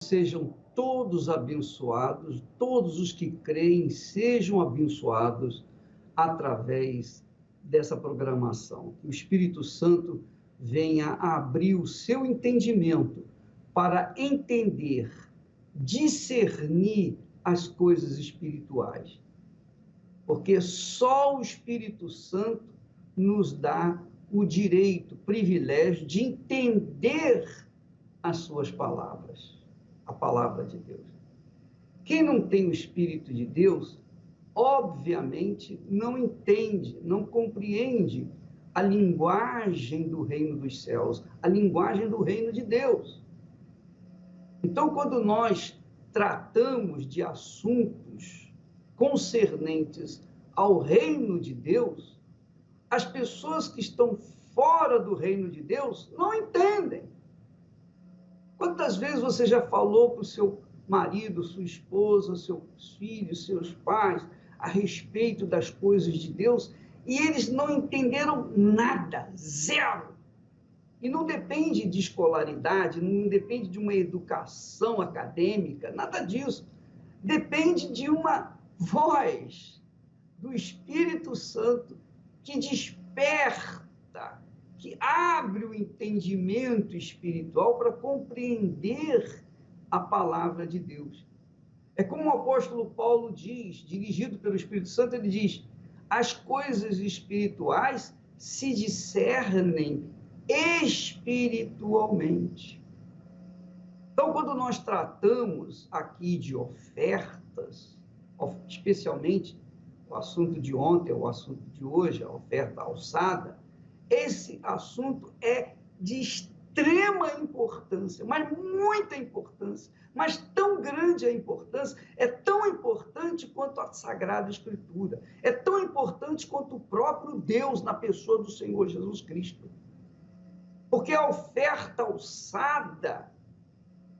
Sejam todos abençoados, todos os que creem sejam abençoados através dessa programação. Que o Espírito Santo venha a abrir o seu entendimento para entender, discernir as coisas espirituais. Porque só o Espírito Santo nos dá o direito, o privilégio de entender as suas palavras, a palavra de Deus. Quem não tem o Espírito de Deus, obviamente não entende, não compreende a linguagem do reino dos céus, a linguagem do reino de Deus. Então, quando nós tratamos de assuntos concernentes ao reino de Deus, as pessoas que estão fora do reino de Deus não entendem. Quantas vezes você já falou para o seu marido, sua esposa, seus filhos, seus pais, a respeito das coisas de Deus, e eles não entenderam nada, zero. E não depende de escolaridade, não depende de uma educação acadêmica, nada disso. Depende de uma voz do Espírito Santo que desperta, que abre o entendimento espiritual para compreender a palavra de Deus. É como o apóstolo Paulo diz, dirigido pelo Espírito Santo, ele diz: as coisas espirituais se discernem espiritualmente. Então, quando nós tratamos aqui de ofertas, especialmente o assunto de ontem, o assunto de hoje, a oferta alçada, esse assunto é de extrema importância, mas muita importância, mas tão grande a importância, é tão importante quanto a Sagrada Escritura, é tão importante quanto o próprio Deus na pessoa do Senhor Jesus Cristo. Porque a oferta alçada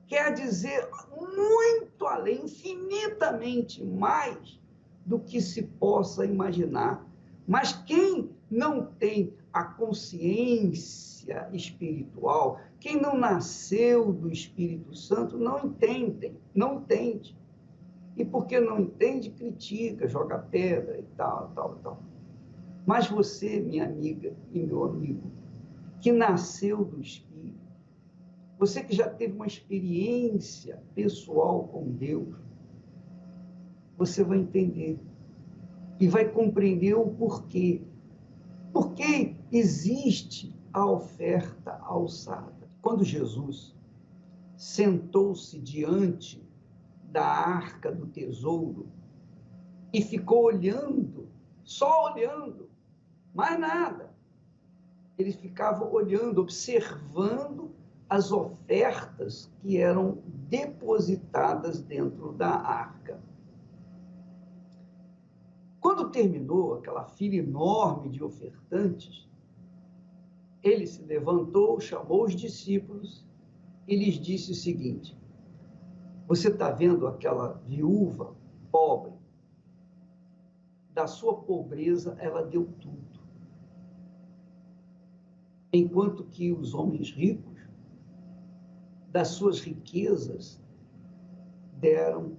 quer dizer muito além, infinitamente mais do que se possa imaginar. Mas quem não tem a consciência espiritual, quem não nasceu do Espírito Santo, não entende. E porque não entende, critica, joga pedra e tal. Mas você, minha amiga e meu amigo, que nasceu do Espírito, você que já teve uma experiência pessoal com Deus, você vai entender e vai compreender o porquê. Por que existe a oferta alçada? Quando Jesus sentou-se diante da arca do tesouro e ficou olhando, só olhando, mais nada. Ele ficava olhando, observando as ofertas que eram depositadas dentro da arca. Quando terminou aquela fila enorme de ofertantes, ele se levantou, chamou os discípulos e lhes disse o seguinte: você está vendo aquela viúva pobre? Da sua pobreza ela deu tudo. Enquanto que os homens ricos, das suas riquezas, deram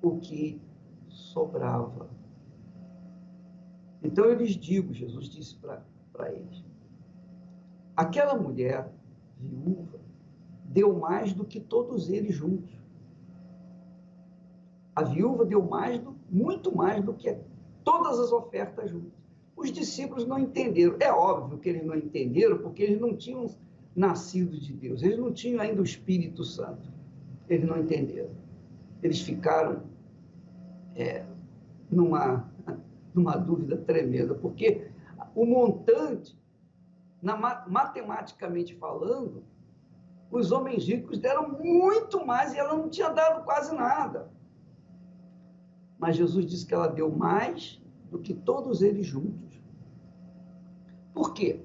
o que sobrava. Então eu lhes digo, Jesus disse para eles, aquela mulher viúva deu mais do que todos eles juntos. A viúva deu muito mais do que todas as ofertas juntas. Os discípulos não entenderam. É óbvio que eles não entenderam, porque eles não tinham nascido de Deus, eles não tinham ainda o Espírito Santo. Eles não entenderam. Eles ficaram numa dúvida tremenda, porque o montante, matematicamente falando, os homens ricos deram muito mais e ela não tinha dado quase nada. Mas Jesus disse que ela deu mais do que todos eles juntos. Por quê?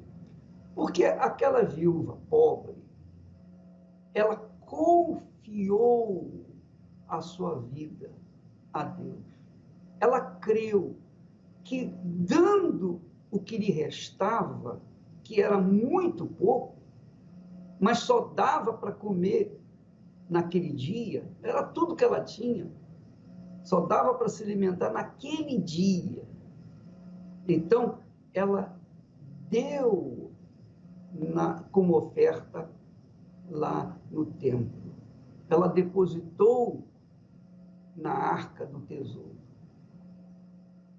Porque aquela viúva pobre, ela confiou a sua vida a Deus. Ela creu que, dando o que lhe restava, que era muito pouco, mas só dava para comer naquele dia, era tudo que ela tinha. Só dava para se alimentar naquele dia. Então, ela deu como oferta lá no templo. Ela depositou na arca do tesouro.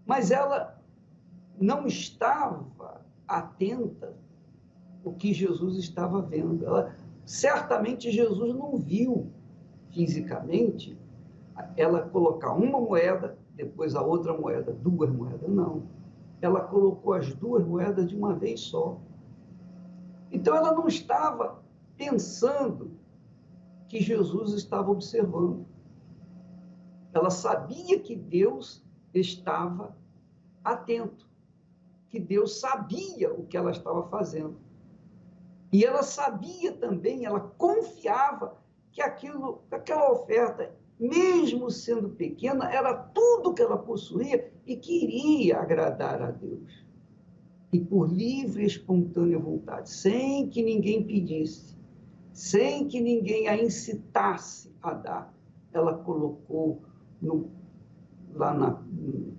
Mas ela não estava atenta ao que Jesus estava vendo. Certamente Jesus não viu fisicamente ela colocar uma moeda, depois a outra moeda, 2 moedas. Não. Ela colocou as 2 moedas de uma vez só. Então ela não estava pensando que Jesus estava observando. Ela sabia que Deus estava atento, que Deus sabia o que ela estava fazendo. E ela sabia também, ela confiava que aquela oferta, mesmo sendo pequena, era tudo que ela possuía e queria agradar a Deus. E por livre e espontânea vontade, sem que ninguém pedisse, sem que ninguém a incitasse a dar, ela colocou lá na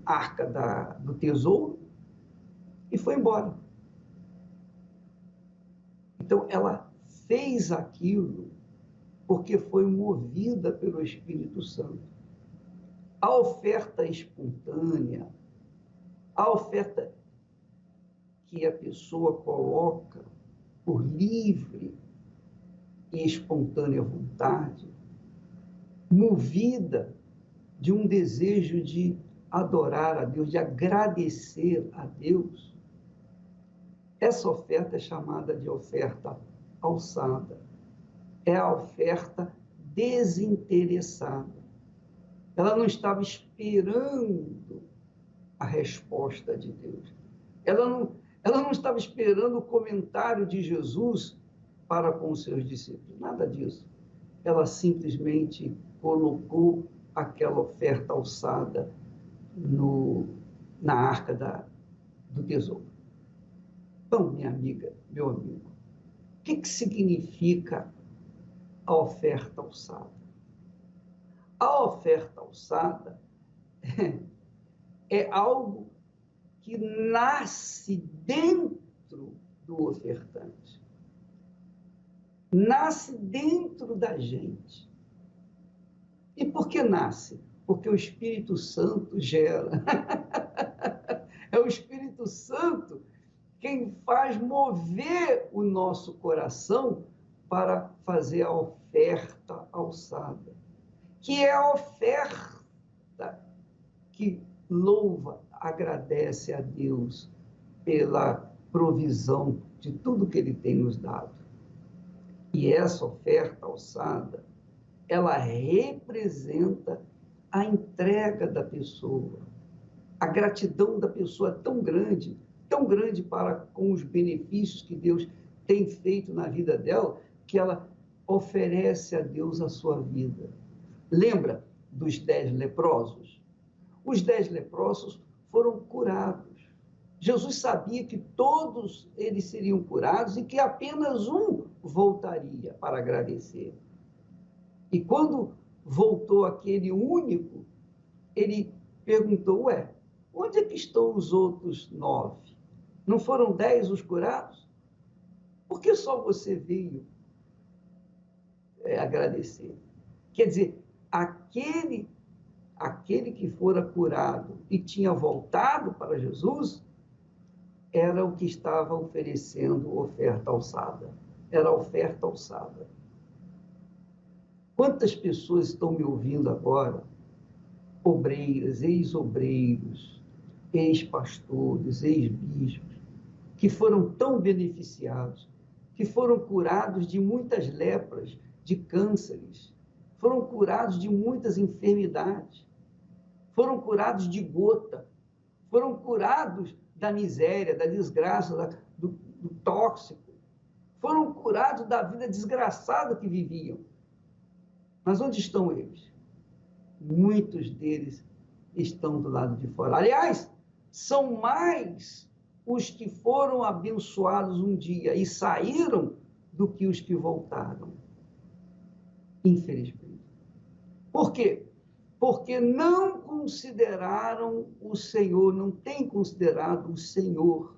arca do tesouro e foi embora. Então, ela fez aquilo porque foi movida pelo Espírito Santo. A oferta espontânea, a oferta que a pessoa coloca por livre e espontânea vontade, movida de um desejo de adorar a Deus, de agradecer a Deus, essa oferta é chamada de oferta alçada. É a oferta desinteressada. Ela não estava esperando a resposta de Deus. Ela não estava esperando o comentário de Jesus para com os seus discípulos. Nada disso. Ela simplesmente colocou aquela oferta alçada na arca do tesouro. Então, minha amiga, meu amigo, o que significa a oferta alçada? A oferta alçada é algo que nasce dentro do ofertante. Nasce dentro da gente. E por que nasce? Porque o Espírito Santo gera. É o Espírito Santo quem faz mover o nosso coração para fazer a oferta alçada, que é a oferta que louva, agradece a Deus pela provisão de tudo que Ele tem nos dado. E essa oferta alçada, ela representa a entrega da pessoa. A gratidão da pessoa é tão grande para com os benefícios que Deus tem feito na vida dela, que ela oferece a Deus a sua vida. Lembra dos 10 leprosos? Os 10 leprosos foram curados. Jesus sabia que todos eles seriam curados e que apenas um voltaria para agradecer. E quando voltou aquele único, ele perguntou, onde é que estão os outros 9? Não foram 10 os curados? Por que só você veio agradecer? Quer dizer, aquele que fora curado e tinha voltado para Jesus, era o que estava oferecendo oferta alçada. Era a oferta alçada. Quantas pessoas estão me ouvindo agora? Obreiras, ex-obreiros, ex-pastores, ex-bispos, que foram tão beneficiados, que foram curados de muitas lepras, de cânceres, foram curados de muitas enfermidades, foram curados de gota, foram curados da miséria, da desgraça, do tóxico, foram curados da vida desgraçada que viviam. Mas onde estão eles? Muitos deles estão do lado de fora. Aliás, são mais os que foram abençoados um dia e saíram do que os que voltaram. infelizmente. Por quê? Porque não consideraram o Senhor, não têm considerado o Senhor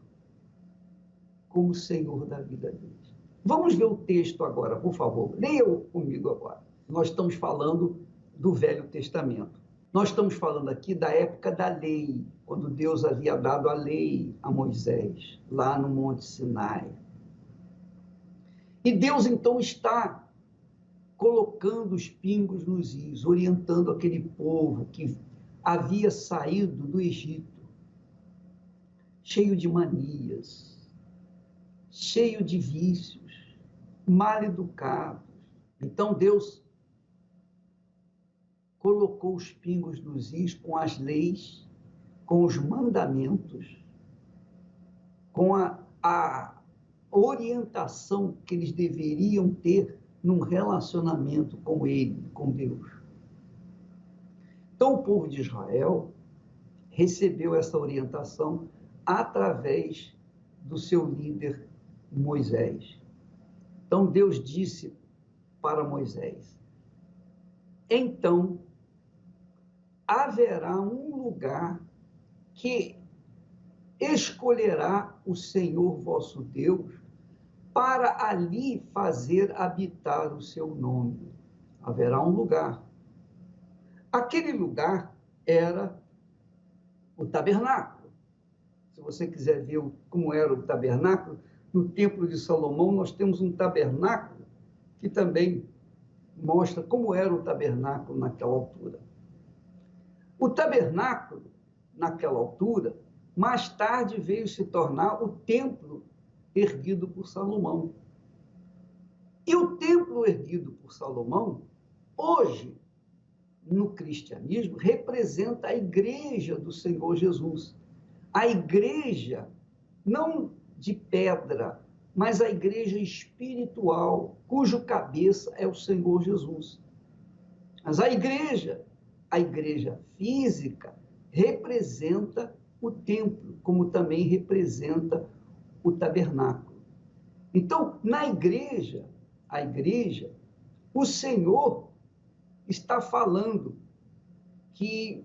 como Senhor da vida deles. Vamos ver o texto agora, por favor. Leia comigo agora. Nós estamos falando do Velho Testamento. Nós estamos falando aqui da época da lei, quando Deus havia dado a lei a Moisés, lá no Monte Sinai. E Deus, então, está colocando os pingos nos is, orientando aquele povo que havia saído do Egito, cheio de manias, cheio de vícios, mal educados. Então Deus colocou os pingos nos is com as leis, com os mandamentos, com a orientação que eles deveriam ter num relacionamento com ele, com Deus. Então o povo de Israel recebeu essa orientação através do seu líder Moisés. Então Deus disse para Moisés: então haverá um lugar que escolherá o Senhor vosso Deus para ali fazer habitar o seu nome. Haverá um lugar. Aquele lugar era o tabernáculo. Se você quiser ver como era o tabernáculo, no Templo de Salomão nós temos um tabernáculo que também mostra como era o tabernáculo naquela altura. O tabernáculo, naquela altura, mais tarde veio se tornar o templo erguido por Salomão. E o templo erguido por Salomão, hoje, no cristianismo, representa a igreja do Senhor Jesus. A igreja, não de pedra, mas a igreja espiritual, cujo cabeça é o Senhor Jesus. Mas a igreja física, representa o templo, como também representa o tabernáculo. Então, na igreja, o Senhor está falando que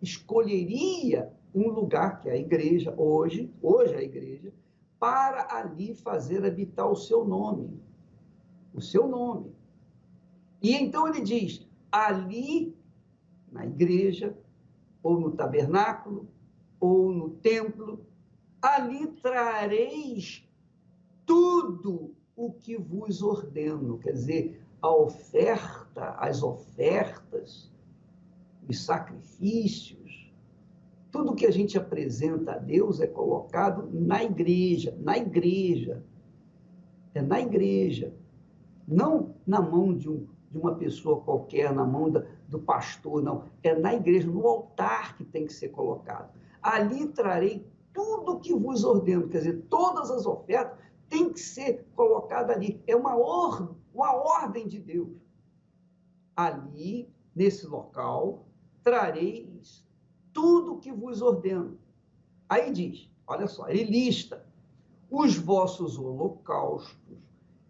escolheria um lugar, que é a igreja, hoje a igreja, para ali fazer habitar o seu nome. O seu nome. E então ele diz, ali, na igreja, ou no tabernáculo, ou no templo, ali trareis tudo o que vos ordeno. Quer dizer, as ofertas, os sacrifícios, tudo que a gente apresenta a Deus é colocado na igreja. É na igreja. Não na mão de uma pessoa qualquer, na mão do pastor, não. É na igreja, no altar que tem que ser colocado. Ali trarei tudo o que vos ordeno. Quer dizer, todas as ofertas têm que ser colocadas ali. É uma ordem de Deus. Ali, nesse local, trareis tudo o que vos ordeno. Aí diz, olha só, ele lista os vossos holocaustos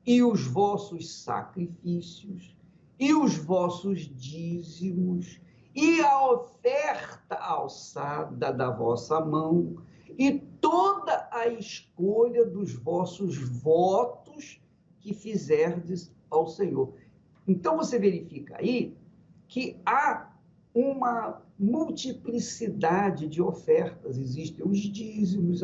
e os vossos sacrifícios e os vossos dízimos e a oferta alçada da vossa mão e toda a escolha dos vossos votos que fizerdes ao Senhor. Então você verifica aí que há uma multiplicidade de ofertas. Existem os dízimos,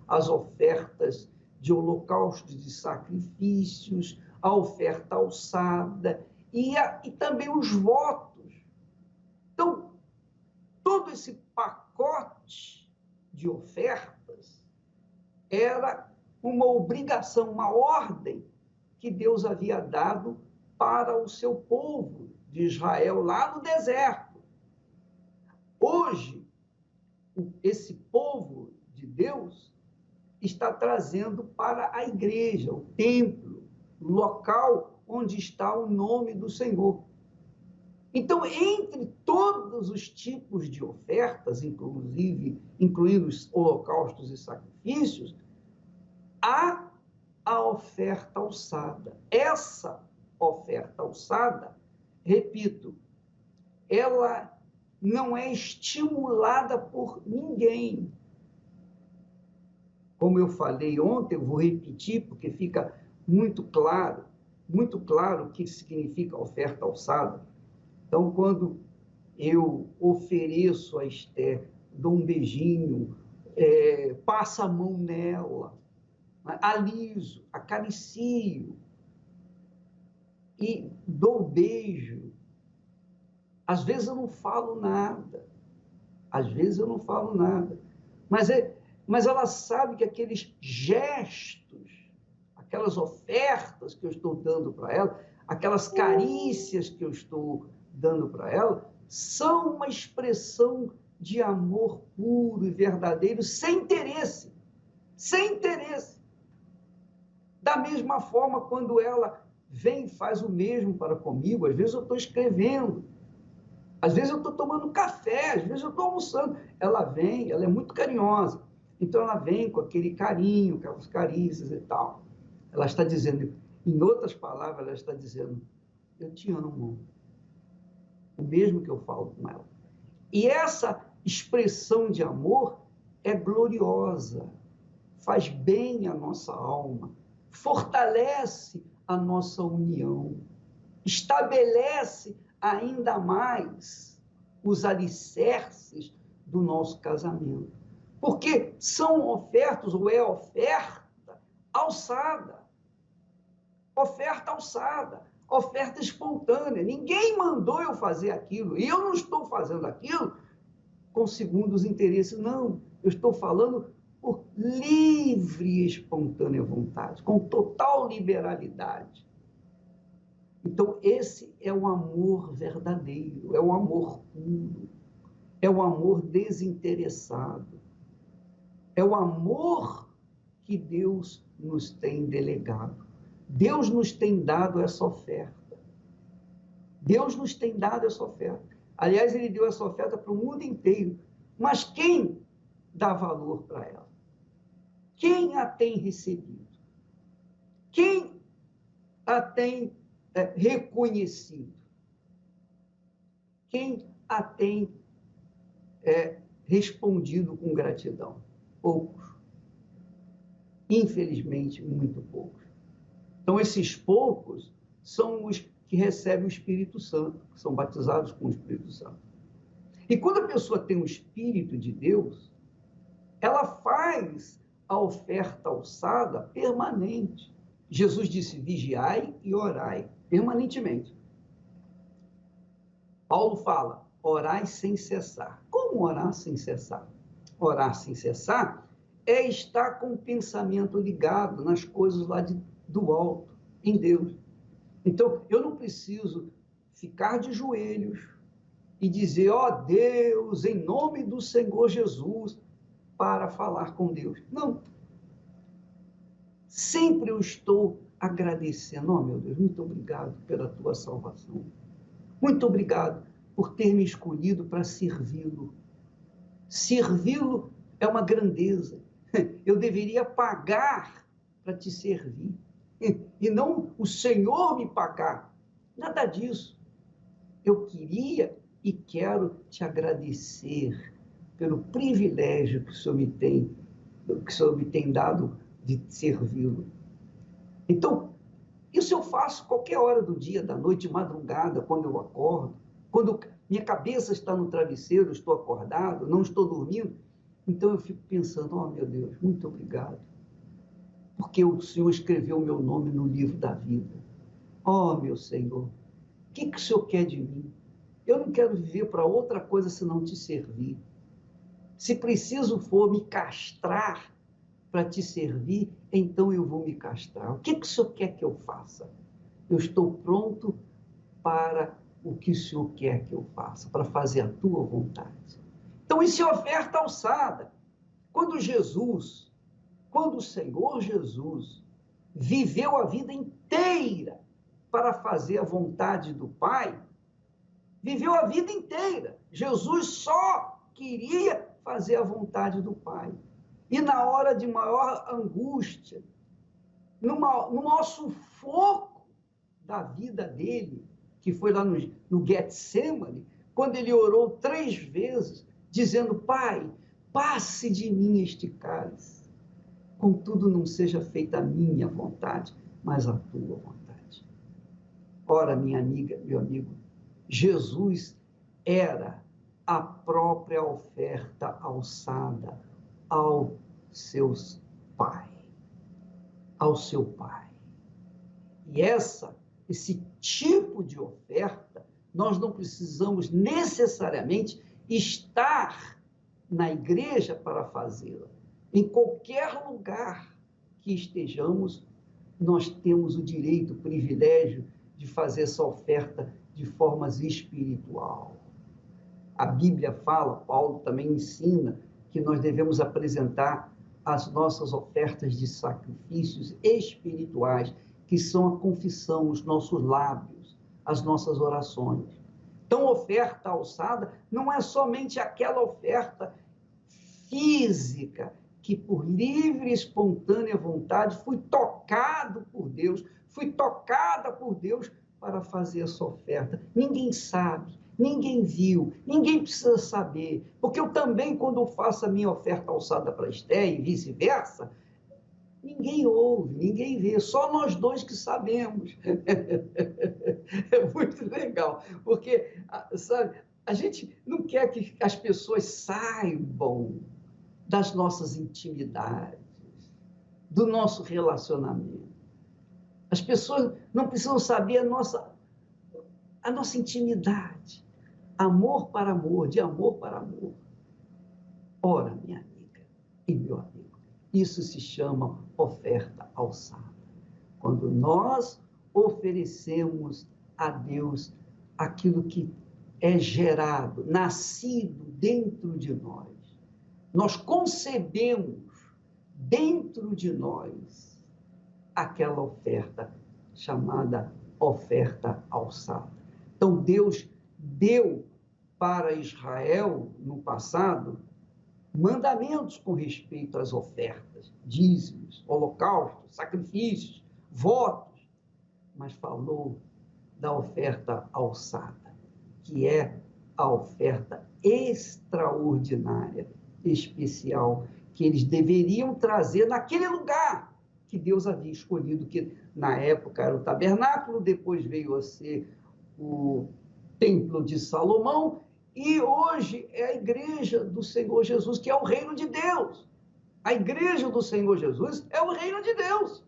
as ofertas de holocaustos, de sacrifícios, a oferta alçada e também os votos. Então, todo esse pacote de ofertas era uma obrigação, uma ordem que Deus havia dado para o seu povo de Israel lá no deserto. Hoje, esse povo de Deus está trazendo para a igreja, o templo, o local onde está o nome do Senhor. Então, entre todos os tipos de ofertas, incluindo os holocaustos e sacrifícios, há a oferta alçada. Essa oferta alçada, repito, ela não é estimulada por ninguém. Como eu falei ontem, eu vou repetir, porque fica muito claro o que significa oferta alçada. Então, quando eu ofereço a Esther, dou um beijinho, passo a mão nela, aliso, acaricio e dou beijo. Às vezes eu não falo nada, mas ela sabe que aqueles gestos, aquelas ofertas que eu estou dando para ela, aquelas carícias que eu estou dando para ela, são uma expressão de amor puro e verdadeiro, sem interesse. Da mesma forma, quando ela vem e faz o mesmo para comigo, às vezes eu estou escrevendo, às vezes eu estou tomando café, às vezes eu estou almoçando. Ela vem, ela é muito carinhosa. Então ela vem com aquele carinho, aquelas carícias e tal. Ela está dizendo, em outras palavras, ela está dizendo, eu te amo. O mesmo que eu falo com ela. E essa expressão de amor é gloriosa, faz bem à nossa alma, fortalece a nossa união, estabelece ainda mais os alicerces do nosso casamento. Porque são ofertas, ou é oferta alçada. Oferta alçada, oferta espontânea. Ninguém mandou eu fazer aquilo, e eu não estou fazendo aquilo com segundos interesses, não. Eu estou falando por livre e espontânea vontade, com total liberalidade. Então, esse é o amor verdadeiro, é o amor puro, é o amor desinteressado, é o amor que Deus nos tem delegado. Deus nos tem dado essa oferta. Deus nos tem dado essa oferta. Aliás, ele deu essa oferta para o mundo inteiro. Mas quem dá valor para ela? Quem a tem recebido? Quem a tem reconhecido? Quem a tem respondido com gratidão? Poucos. Infelizmente, muito poucos. Então, esses poucos são os que recebem o Espírito Santo, que são batizados com o Espírito Santo. E quando a pessoa tem o Espírito de Deus, ela faz a oferta alçada permanente. Jesus disse, vigiai e orai permanentemente. Paulo fala, orai sem cessar. Como orar sem cessar? Orar sem cessar é estar com o pensamento ligado nas coisas lá do alto, em Deus. Então, eu não preciso ficar de joelhos e dizer, ó Deus, em nome do Senhor Jesus, para falar com Deus. Não. Sempre eu estou agradecendo. Ó, meu Deus, muito obrigado pela tua salvação. Muito obrigado por ter me escolhido para servi-lo. Servi-lo é uma grandeza. Eu deveria pagar para te servir. E não o Senhor me pagar. Nada disso. Eu queria e quero te agradecer pelo privilégio que o Senhor me tem dado de servi-lo. Então, isso eu faço qualquer hora do dia, da noite, de madrugada, quando eu acordo, quando minha cabeça está no travesseiro, estou acordado, não estou dormindo. Então eu fico pensando, ó meu Deus, muito obrigado, porque o Senhor escreveu o meu nome no livro da vida. Ó meu Senhor, o que o Senhor quer de mim? Eu não quero viver para outra coisa senão te servir. Se preciso for me castrar para te servir, então eu vou me castrar. O que o Senhor quer que eu faça? Eu estou pronto para o que o Senhor quer que eu faça, para fazer a tua vontade. Então, isso é oferta alçada. Quando o Senhor Jesus viveu a vida inteira para fazer a vontade do Pai, viveu a vida inteira. Jesus só queria fazer a vontade do Pai. E na hora de maior angústia, no maior sufoco da vida dele, que foi lá no Getsemane, quando ele orou 3 vezes, dizendo: Pai, passe de mim este cálice, contudo não seja feita a minha vontade, mas a tua vontade. Ora, minha amiga, meu amigo, Jesus era a própria oferta alçada ao seus pai, ao seu pai. E esse tipo de oferta, nós não precisamos necessariamente estar na igreja para fazê-la. Em qualquer lugar que estejamos, nós temos o direito, o privilégio de fazer essa oferta de forma espiritual. A Bíblia fala, Paulo também ensina, que nós devemos apresentar as nossas ofertas de sacrifícios espirituais, que são a confissão, os nossos lábios, as nossas orações. Então, oferta alçada não é somente aquela oferta física, que por livre e espontânea vontade fui tocado por Deus, fui tocada por Deus para fazer essa oferta. Ninguém sabe, ninguém viu, ninguém precisa saber, porque eu também, quando faço a minha oferta alçada para Esté e vice-versa, ninguém ouve, ninguém vê, só nós dois que sabemos. É muito legal, porque, sabe, a gente não quer que as pessoas saibam das nossas intimidades, do nosso relacionamento. As pessoas não precisam saber a nossa intimidade. Amor para amor, de amor para amor. Ora, minha amiga e meu amigo, isso se chama oferta alçada. Quando nós oferecemos a Deus aquilo que é gerado, nascido dentro de nós. Nós concebemos dentro de nós aquela oferta chamada oferta alçada. Então, Deus deu para Israel, no passado, mandamentos com respeito às ofertas, dízimos, holocaustos, sacrifícios, votos, mas falou da oferta alçada, que é a oferta extraordinária, especial, que eles deveriam trazer naquele lugar que Deus havia escolhido, que na época era o tabernáculo, depois veio a ser o templo de Salomão, e hoje é a igreja do Senhor Jesus, que é o reino de Deus. A igreja do Senhor Jesus é o reino de Deus.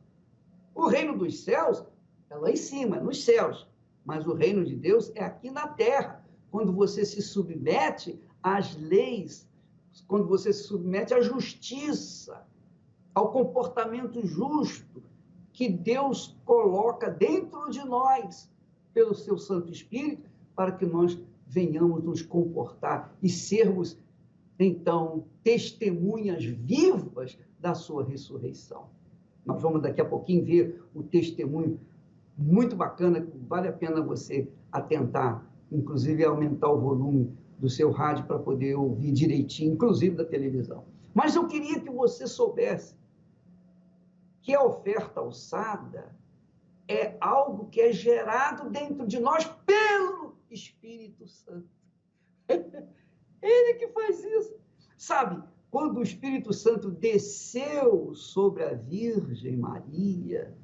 O reino dos céus é lá em cima, nos céus, mas o reino de Deus é aqui na terra, quando você se submete às leis, quando você se submete à justiça, ao comportamento justo que Deus coloca dentro de nós, pelo seu Santo Espírito, para que nós venhamos nos comportar e sermos, então, testemunhas vivas da sua ressurreição. Nós vamos daqui a pouquinho ver o testemunho muito bacana, que vale a pena você atentar, inclusive aumentar o volume do seu rádio para poder ouvir direitinho, inclusive da televisão. Mas eu queria que você soubesse que a oferta alçada é algo que é gerado dentro de nós pelo Espírito Santo. Ele que faz isso. Sabe, quando o Espírito Santo desceu sobre a Virgem Maria,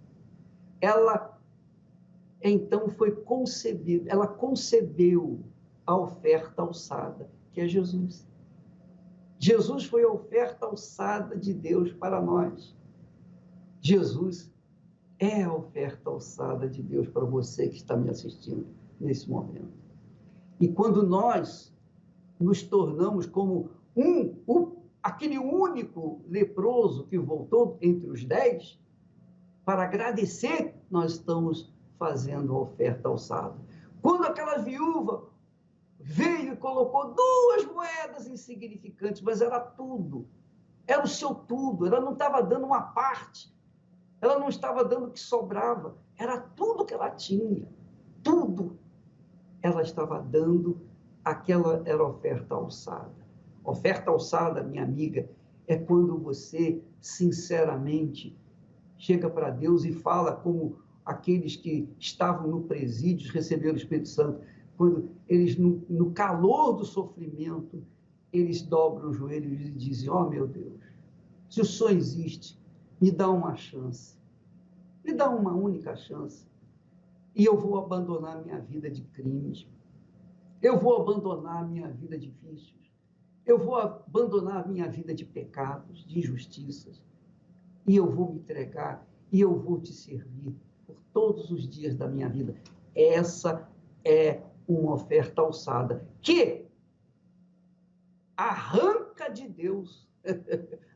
ela então foi concebida, ela concebeu a oferta alçada, que é Jesus. Jesus foi a oferta alçada de Deus para nós. Jesus é a oferta alçada de Deus para você que está me assistindo nesse momento. E quando nós nos tornamos como aquele único leproso que voltou entre os 10, para agradecer, nós estamos fazendo a oferta alçada. Quando aquela viúva veio e colocou 2 moedas insignificantes, mas era tudo, era o seu tudo, ela não estava dando uma parte, ela não estava dando o que sobrava, era tudo que ela tinha, tudo ela estava dando, aquela era a oferta alçada. Oferta alçada, minha amiga, é quando você, sinceramente, chega para Deus e fala como aqueles que estavam no presídio, receberam o Espírito Santo, quando eles, no calor do sofrimento, eles dobram os joelhos e dizem: ó, meu Deus, se o Senhor existe, me dá uma chance, me dá uma única chance, e eu vou abandonar minha vida de crimes, eu vou abandonar minha vida de vícios, eu vou abandonar minha vida de pecados, de injustiças, e eu vou me entregar, e eu vou te servir por todos os dias da minha vida. Essa é uma oferta alçada, que arranca de Deus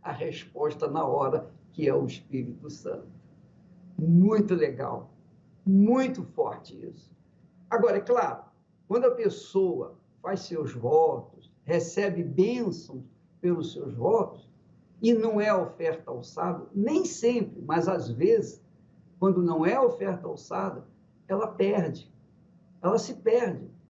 a resposta na hora, que é o Espírito Santo. Muito legal, muito forte isso. Agora, é claro, quando a pessoa faz seus votos, recebe bênçãos pelos seus votos, e não é oferta alçada, nem sempre, mas às vezes, quando não é oferta alçada, ela perde, ela se perde.